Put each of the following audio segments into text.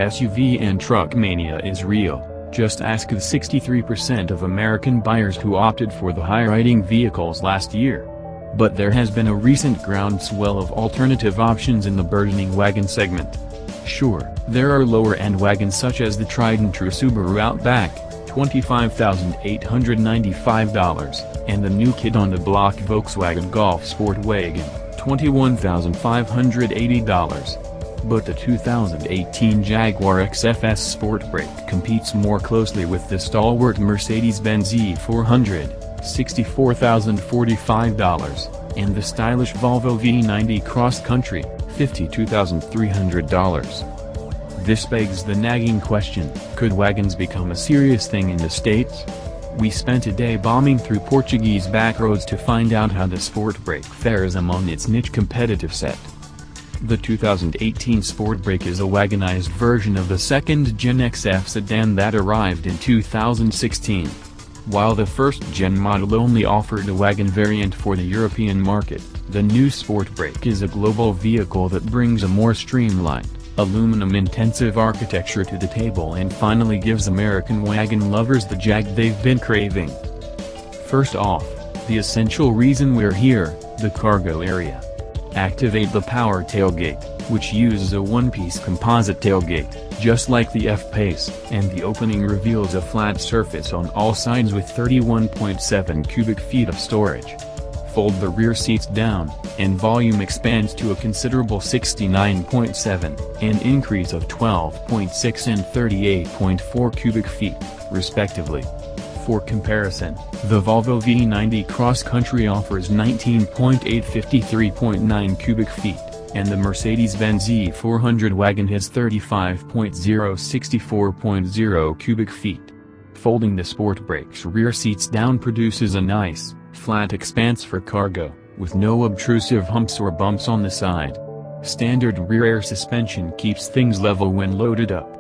SUV and truck mania is real. Just ask the 63% of American buyers who opted for the high-riding vehicles last year. But there has been a recent groundswell of alternative options in the burgeoning wagon segment. Sure, there are lower-end wagons such as the tried-and-true Subaru Outback, $25,895, and the new kid on the block Volkswagen Golf Sportwagen, $21,580. But the 2018 Jaguar XF S Sportbrake competes more closely with the stalwart Mercedes-Benz E400, $64,045, and the stylish Volvo V90 Cross Country, $52,300. This begs the nagging question, could wagons become a serious thing in the States? We spent a day bombing through Portuguese backroads to find out how the Sportbrake fares among its niche competitive set. The 2018 Sportbrake is a wagonized version of the second-gen XF sedan that arrived in 2016. While the first-gen model only offered a wagon variant for the European market, the new Sportbrake is a global vehicle that brings a more streamlined, aluminum-intensive architecture to the table and finally gives American wagon lovers the jag they've been craving. First off, the essential reason we're here, the cargo area. Activate the power tailgate, which uses a one-piece composite tailgate, just like the F-Pace, and the opening reveals a flat surface on all sides with 31.7 cubic feet of storage. Fold the rear seats down, and volume expands to a considerable 69.7, an increase of 12.6 and 38.4 cubic feet, respectively. For comparison, the Volvo V90 Cross Country offers 19.8 53.9 cubic feet, and the Mercedes-Benz E400 wagon has 35.0 64.0 cubic feet. Folding the Sportbrake's rear seats down produces a nice, flat expanse for cargo, with no obtrusive humps or bumps on the side. Standard rear air suspension keeps things level when loaded up.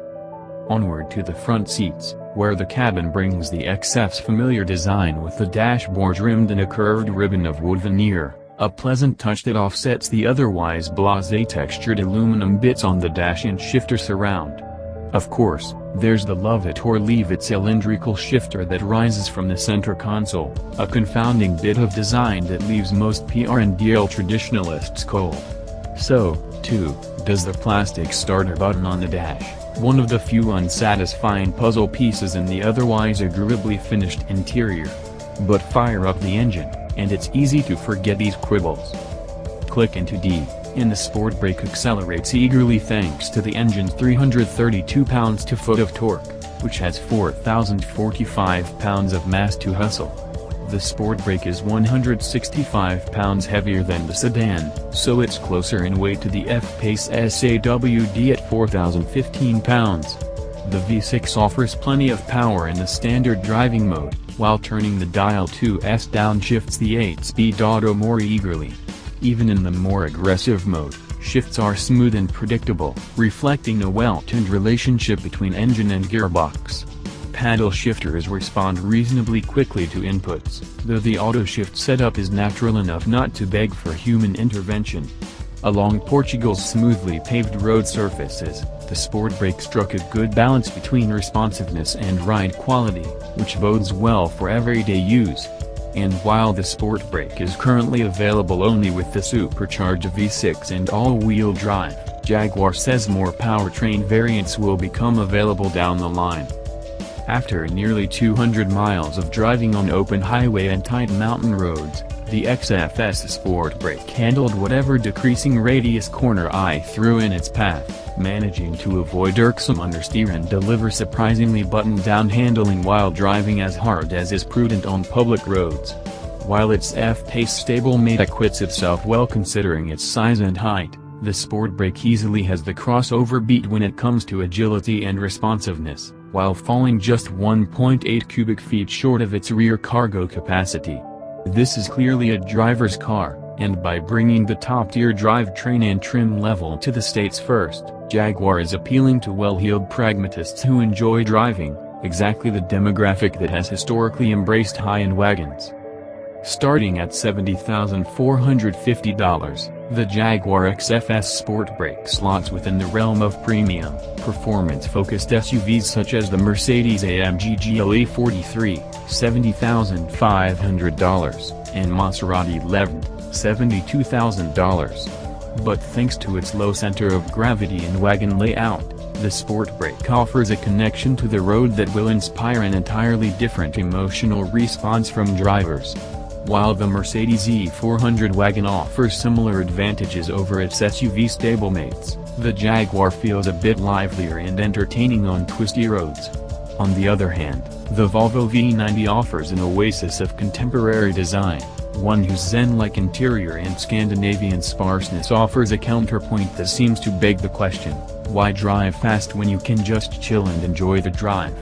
Onward to the front seats, where the cabin brings the XF's familiar design with the dashboard rimmed in a curved ribbon of wood veneer, a pleasant touch that offsets the otherwise blasé textured aluminum bits on the dash and shifter surround. Of course, there's the love it or leave it cylindrical shifter that rises from the center console, a confounding bit of design that leaves most PR&DL traditionalists cold. So, too, does the plastic starter button on the dash, one of the few unsatisfying puzzle pieces in the otherwise agreeably finished interior. But fire up the engine, and it's easy to forget these quibbles. Click into D, and the Sportbrake accelerates eagerly thanks to the engine's 332 pounds-to-foot of torque, which has 4,045 pounds of mass to hustle. The Sportbrake is 165 pounds heavier than the sedan, so it's closer in weight to the F-Pace S AWD at 4,015 pounds. The V6 offers plenty of power in the standard driving mode, while turning the dial 2S downshifts the 8-speed auto more eagerly. Even in the more aggressive mode, shifts are smooth and predictable, reflecting a well-tuned relationship between engine and gearbox. Paddle shifters respond reasonably quickly to inputs, though the auto-shift setup is natural enough not to beg for human intervention. Along Portugal's smoothly paved road surfaces, the Sportbrake struck a good balance between responsiveness and ride quality, which bodes well for everyday use. And while the Sportbrake is currently available only with the supercharged V6 and all-wheel drive, Jaguar says more powertrain variants will become available down the line. After nearly 200 miles of driving on open highway and tight mountain roads, the XF S Sportbrake handled whatever decreasing radius corner I threw in its path, managing to avoid irksome understeer and deliver surprisingly buttoned-down handling while driving as hard as is prudent on public roads. While its F-Pace stablemate acquits itself well considering its size and height, the Sportbrake easily has the crossover beat when it comes to agility and responsiveness, while falling just 1.8 cubic feet short of its rear cargo capacity. This is clearly a driver's car, and by bringing the top-tier drivetrain and trim level to the state's first, Jaguar is appealing to well-heeled pragmatists who enjoy driving, exactly the demographic that has historically embraced high-end wagons. Starting at $70,450, The Jaguar XF S Sportbrake slots within the realm of premium, performance-focused SUVs such as the Mercedes-AMG GLE 43, $70,500, and Maserati Levant, $72,000. But thanks to its low center of gravity and wagon layout, the Sportbrake offers a connection to the road that will inspire an entirely different emotional response from drivers. While the Mercedes E400 wagon offers similar advantages over its SUV stablemates, the Jaguar feels a bit livelier and entertaining on twisty roads. On the other hand, the Volvo V90 offers an oasis of contemporary design, one whose zen-like interior and Scandinavian sparseness offers a counterpoint that seems to beg the question, why drive fast when you can just chill and enjoy the drive?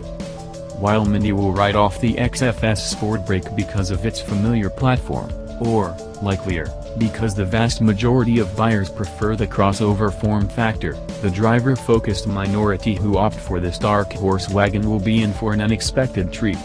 While many will write off the XF S Sportbrake because of its familiar platform, or, likelier, because the vast majority of buyers prefer the crossover form factor, the driver-focused minority who opt for this dark horse wagon will be in for an unexpected treat.